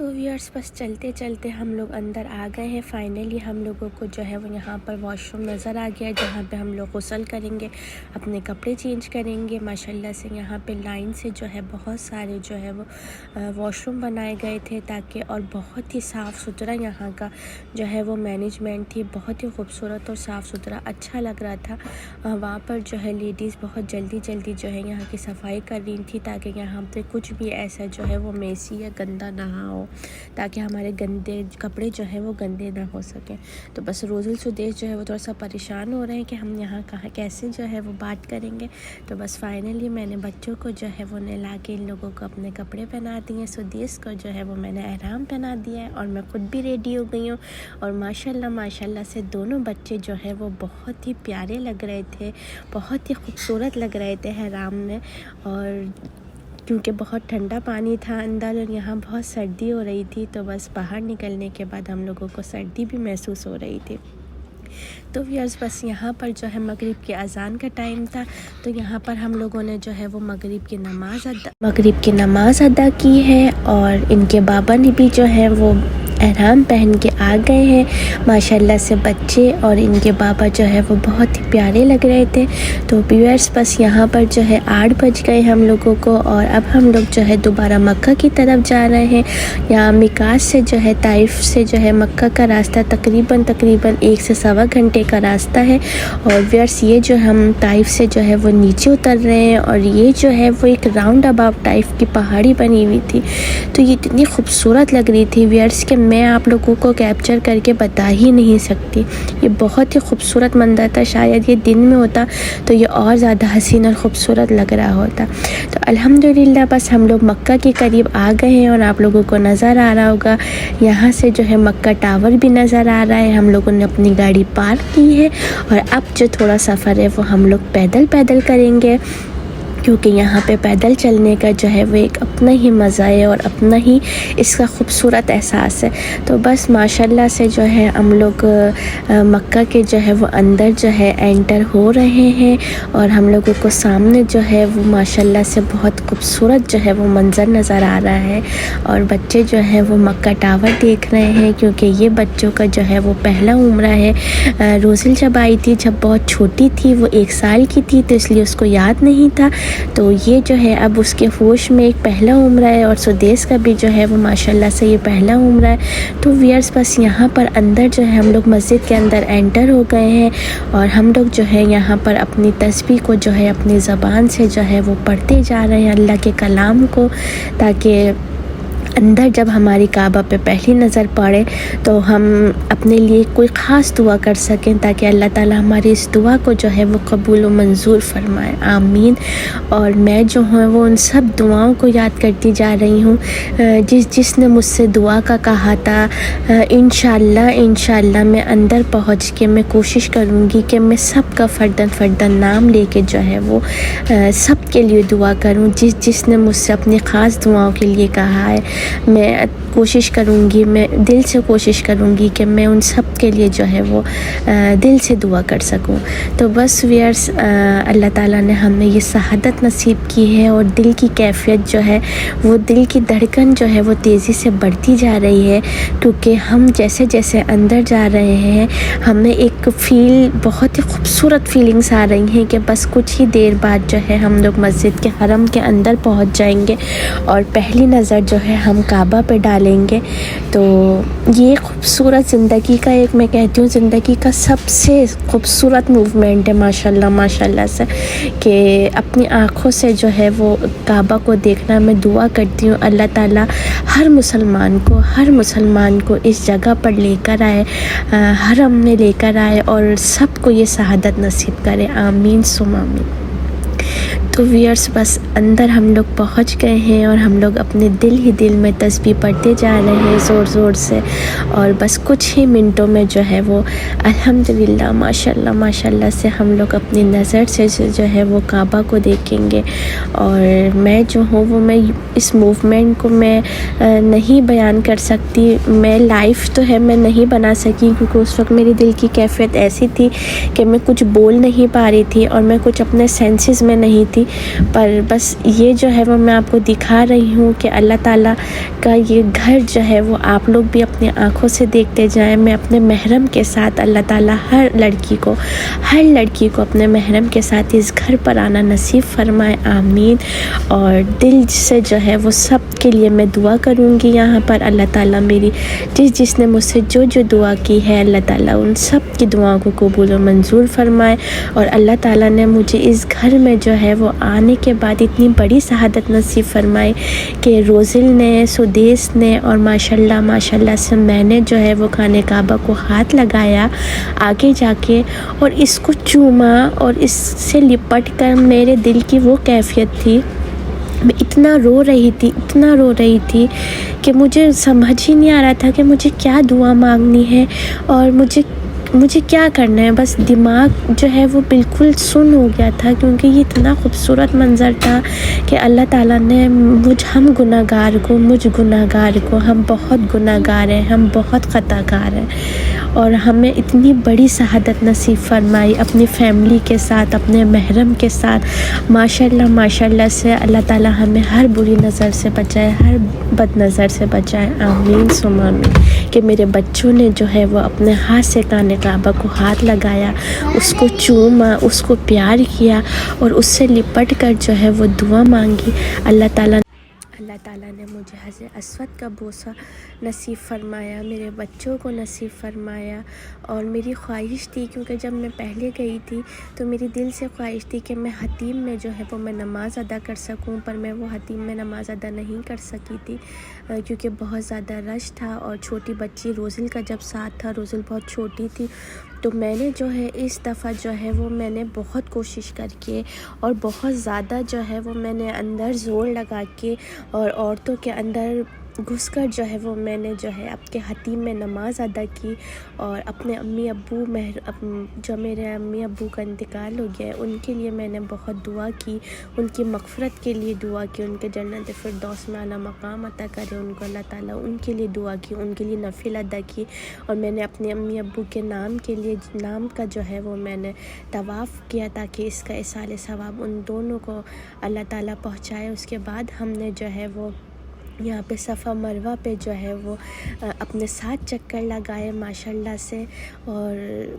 تو ویئرس بس چلتے چلتے ہم لوگ اندر آ گئے ہیں. فائنلی ہم لوگوں کو جو ہے وہ یہاں پر واش روم نظر آ گیا جہاں پہ ہم لوگ غسل کریں گے, اپنے کپڑے چینج کریں گے. ماشاءاللہ سے یہاں پہ لائن سے جو ہے بہت سارے جو ہے وہ واش روم بنائے گئے تھے تاکہ, اور بہت ہی صاف ستھرا یہاں کا جو ہے وہ مینجمنٹ تھی. بہت ہی خوبصورت اور صاف ستھرا اچھا لگ رہا تھا. وہاں پر جو ہے لیڈیز بہت جلدی جو ہے یہاں کی صفائی کر رہی تھی تاکہ یہاں پہ کچھ بھی ایسا جو ہے وہ میسی یا گندا نہ ہو, تاکہ ہمارے گندے کپڑے جو ہیں وہ گندے نہ ہو سکیں. تو بس روزل سدیش جو ہے وہ تھوڑا سا پریشان ہو رہے ہیں کہ ہم یہاں کیسے جو ہے وہ بات کریں گے. تو بس فائنلی میں نے بچوں کو جو ہے وہ نہلا کے ان لوگوں کو اپنے کپڑے پہنا دیے. سدیش کو جو ہے وہ میں نے احرام پہنا دیا ہے اور میں خود بھی ریڈی ہو گئی ہوں. اور ماشاءاللہ سے دونوں بچے جو ہے وہ بہت ہی پیارے لگ رہے تھے, بہت ہی خوبصورت لگ رہے تھے احرام میں. اور کیونکہ بہت ٹھنڈا پانی تھا اندر اور یہاں بہت سردی ہو رہی تھی, تو بس باہر نکلنے کے بعد ہم لوگوں کو سردی بھی محسوس ہو رہی تھی. تو ویئرس بس یہاں پر جو ہے مغرب کی اذان کا ٹائم تھا, تو یہاں پر ہم لوگوں نے جو ہے وہ مغرب کی نماز ادا کی ہے. اور ان کے بابا نے بھی جو ہے وہ احرام پہن کے آ گئے ہیں. ماشاءاللہ سے بچے اور ان کے بابا جو ہے وہ بہت ہی پیارے لگ رہے تھے. تو ویئرس بس یہاں پر جو ہے 8 بج گئے ہم لوگوں کو, اور اب ہم لوگ جو ہے دوبارہ مکہ کی طرف جا رہے ہیں. یہاں میقات سے جو ہے طائف سے جو ہے مکہ کا راستہ تقریباً 1 سے سوا گھنٹے کا راستہ ہے. اور ویئرس یہ جو ہم طائف سے جو ہے وہ نیچے اتر رہے ہیں, اور یہ جو ہے وہ ایک راؤنڈ اباؤٹ طائف کی پہاڑی بنی ہوئی تھی. تو یہ اتنی خوبصورت لگ رہی تھی ویئرس کہ میں آپ لوگوں کو کیپچر کر کے بتا ہی نہیں سکتی. یہ بہت ہی خوبصورت منظر تھا. شاید یہ دن میں ہوتا تو یہ اور زیادہ حسین اور خوبصورت لگ رہا ہوتا. تو الحمدللہ بس ہم لوگ مکہ کے قریب آ گئے ہیں, اور آپ لوگوں کو نظر آ رہا ہوگا یہاں سے جو ہے مکہ ٹاور بھی نظر آ رہا ہے. ہم لوگوں نے اپنی گاڑی پارک کی ہے, اور اب جو تھوڑا سفر ہے وہ ہم لوگ پیدل کریں گے, کیونکہ یہاں پہ پیدل چلنے کا جو ہے وہ ایک اپنا ہی مزہ ہے اور اپنا ہی اس کا خوبصورت احساس ہے. تو بس ماشاءاللہ سے جو ہے ہم لوگ مکہ کے جو ہے وہ اندر جو ہے انٹر ہو رہے ہیں, اور ہم لوگوں کو سامنے جو ہے وہ ماشاءاللہ سے بہت خوبصورت جو ہے وہ منظر نظر آ رہا ہے. اور بچے جو ہیں وہ مکہ ٹاور دیکھ رہے ہیں, کیونکہ یہ بچوں کا جو ہے وہ پہلا عمرہ ہے. روزل جب آئی تھی جب بہت چھوٹی تھی, وہ 1 سال کی تھی, تو اس لیے اس کو یاد نہیں تھا. تو یہ جو ہے اب اس کے ہوش میں ایک پہلا عمرہ ہے, اور سدیش کا بھی جو ہے وہ ماشاءاللہ سے یہ پہلا عمرہ ہے. تو ویئرس بس یہاں پر اندر جو ہے ہم لوگ مسجد کے اندر انٹر ہو گئے ہیں, اور ہم لوگ جو ہے یہاں پر اپنی تسبیح کو جو ہے اپنی زبان سے جو ہے وہ پڑھتے جا رہے ہیں اللہ کے کلام کو, تاکہ اندر جب ہماری کعبہ پہ پہلی نظر پڑے تو ہم اپنے لیے کوئی خاص دعا کر سکیں, تاکہ اللہ تعالی ہماری اس دعا کو جو ہے وہ قبول و منظور فرمائے. آمین. اور میں جو ہوں وہ ان سب دعاؤں کو یاد کرتی جا رہی ہوں جس نے مجھ سے دعا کا کہا تھا. انشاءاللہ میں اندر پہنچ کے میں کوشش کروں گی کہ میں سب کا فردن نام لے کے جو ہے وہ سب کے لیے دعا کروں. جس نے مجھ سے اپنی خاص دعاؤں کے لیے کہا ہے, میں کوشش کروں گی, میں دل سے کوشش کروں گی کہ میں ان سب کے لیے جو ہے وہ دل سے دعا کر سکوں. تو بس ویئرس اللہ تعالیٰ نے ہمیں یہ سعادت نصیب کی ہے, اور دل کی کیفیت جو ہے وہ دل کی دھڑکن جو ہے وہ تیزی سے بڑھتی جا رہی ہے, کیونکہ ہم جیسے اندر جا رہے ہیں ہمیں ایک بہت ہی خوبصورت فیلنگس آ رہی ہیں کہ بس کچھ ہی دیر بعد جو ہے ہم لوگ مسجد کے حرم کے اندر پہنچ جائیں گے, اور پہلی نظر جو ہے ہم کعبہ پہ ڈالیں گے. تو یہ خوبصورت زندگی کا ایک, میں کہتی ہوں زندگی کا سب سے خوبصورت موومنٹ ہے ماشاءاللہ سے, کہ اپنی آنکھوں سے جو ہے وہ کعبہ کو دیکھنا. میں دعا کرتی ہوں اللہ تعالیٰ ہر مسلمان کو اس جگہ پر لے کر آئے, حرم میں لے کر آئے, اور سب کو یہ سعادت نصیب کرے. آمین ثم آمین. تو ویئرس بس اندر ہم لوگ پہنچ گئے ہیں, اور ہم لوگ اپنے دل میں تسبیح پڑھتے جا رہے ہیں زور سے, اور بس کچھ ہی منٹوں میں جو ہے وہ الحمدللہ ماشاءاللہ سے ہم لوگ اپنی نظر سے جو ہے وہ کعبہ کو دیکھیں گے. اور میں جو ہوں وہ میں اس موومنٹ کو میں نہیں بیان کر سکتی, میں لائف تو ہے میں نہیں بنا سکی, کیونکہ اس وقت میری دل کی کیفیت ایسی تھی کہ میں کچھ بول نہیں پا رہی تھی, اور میں کچھ اپنے سینسز میں نہیں تھی. تھی، پر بس یہ جو ہے وہ میں آپ کو دکھا رہی ہوں کہ اللہ تعالیٰ کا یہ گھر جو ہے وہ آپ لوگ بھی اپنی آنکھوں سے دیکھتے جائیں۔ میں اپنے محرم کے ساتھ اللہ تعالیٰ ہر لڑکی کو اپنے محرم کے ساتھ اس گھر پر آنا نصیب فرمائے، آمین۔ اور دل سے جو ہے وہ سب کے لیے میں دعا کروں گی یہاں پر۔ اللہ تعالیٰ میری جس نے مجھ سے جو دعا کی ہے، اللہ تعالیٰ ان سب کی دعاؤں کو قبول و منظور فرمائے۔ اور اللہ تعالیٰ نے مجھے اس گھر میں جو ہے وہ آنے کے بعد اتنی بڑی سعادت نصیب فرمائی کہ روزل نے، سدیس نے اور ماشاءاللہ سے میں نے جو ہے وہ خانہ کعبہ کو ہاتھ لگایا آگے جا کے، اور اس کو چوما اور اس سے لپٹ کر میرے دل کی وہ کیفیت تھی، میں اتنا رو رہی تھی کہ مجھے سمجھ ہی نہیں آ رہا تھا کہ مجھے کیا دعا مانگنی ہے اور مجھے کیا کرنا ہے۔ بس دماغ جو ہے وہ بالکل سن ہو گیا تھا، کیونکہ یہ اتنا خوبصورت منظر تھا کہ اللہ تعالیٰ نے ہم گناہگار کو ہم بہت گناہگار ہیں، ہم بہت خطا کار ہیں، اور ہمیں اتنی بڑی سعادت نصیب فرمائی اپنی فیملی کے ساتھ، اپنے محرم کے ساتھ۔ ماشاءاللہ سے اللہ تعالیٰ ہمیں ہر بری نظر سے بچائے، ہر بد نظر سے بچائے، آمین ثم آمین۔ کہ میرے بچوں نے جو ہے وہ اپنے ہاتھ سے خانہ کعبہ کو ہاتھ لگایا، اس کو چوما، اس کو پیار کیا اور اس سے لپٹ کر جو ہے وہ دعا مانگی۔ اللہ تعالیٰ نے مجھے حجر اسود کا بوسہ نصیب فرمایا، میرے بچوں کو نصیب فرمایا۔ اور میری خواہش تھی، کیونکہ جب میں پہلے گئی تھی تو میری دل سے خواہش تھی کہ میں حتیم میں جو ہے وہ میں نماز ادا کر سکوں، پر میں وہ حتیم میں نماز ادا نہیں کر سکی تھی کیونکہ بہت زیادہ رش تھا، اور چھوٹی بچی روزل کا جب ساتھ تھا، روزل بہت چھوٹی تھی، تو میں نے جو ہے اس دفعہ جو ہے وہ میں نے بہت کوشش کر کے اور بہت زیادہ جو ہے وہ میں نے اندر زور لگا کے اور عورتوں کے اندر گھس کر جو ہے وہ میں نے جو ہے آپ کے حتیم میں نماز ادا کی، اور اپنے جو میرے امی ابو کا انتقال ہو گیا ہے ان کے لیے میں نے بہت دعا کی، ان کی مغفرت کے لیے دعا کی، ان کے جنت فردوس میں اعلیٰ مقام عطا کرے ان کو اللہ تعالیٰ، ان کے لیے دعا کی، ان کے لیے نفل ادا کی۔ اور میں نے اپنے امی ابو کے نام کا جو ہے وہ میں نے طواف کیا تاکہ اس کا ایصال ثواب ان دونوں کو اللہ تعالیٰ پہنچائے۔ اس کے بعد ہم نے جو ہے وہ یہاں پہ صفا مروہ پہ جو ہے وہ اپنے 7 چکر لگائے ماشاءاللہ سے، اور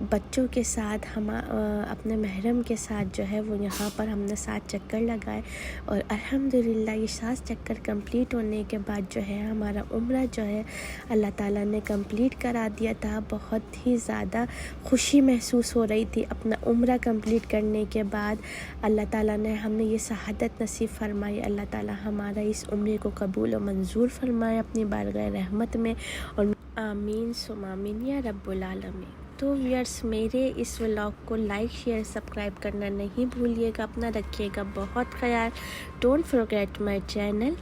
بچوں کے ساتھ اپنے محرم کے ساتھ جو ہے وہ یہاں پر ہم نے 7 چکر لگائے، اور الحمدللہ یہ 7 چکر کمپلیٹ ہونے کے بعد جو ہے ہمارا عمرہ جو ہے اللہ تعالیٰ نے کمپلیٹ کرا دیا تھا۔ بہت ہی زیادہ خوشی محسوس ہو رہی تھی اپنا عمرہ کمپلیٹ کرنے کے بعد۔ اللہ تعالیٰ نے ہمیں یہ سعادت نصیب فرمائی، اللہ تعالیٰ ہمارا اس عمرے کو قبول و منظور فرمائے اپنی بارگاہ رحمت میں، اور آمین ثم آمین یا رب العالمین۔ تو ویئرس، میرے اس ولاگ کو لائک، شیئر، سبسکرائب کرنا نہیں بھولیے گا، اپنا رکھیے گا بہت خیال، ڈونٹ فرگیٹ مائی چینل۔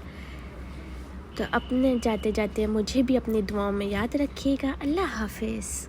تو اپنے جاتے مجھے بھی اپنی دعاؤں میں یاد رکھیے گا۔ اللہ حافظ۔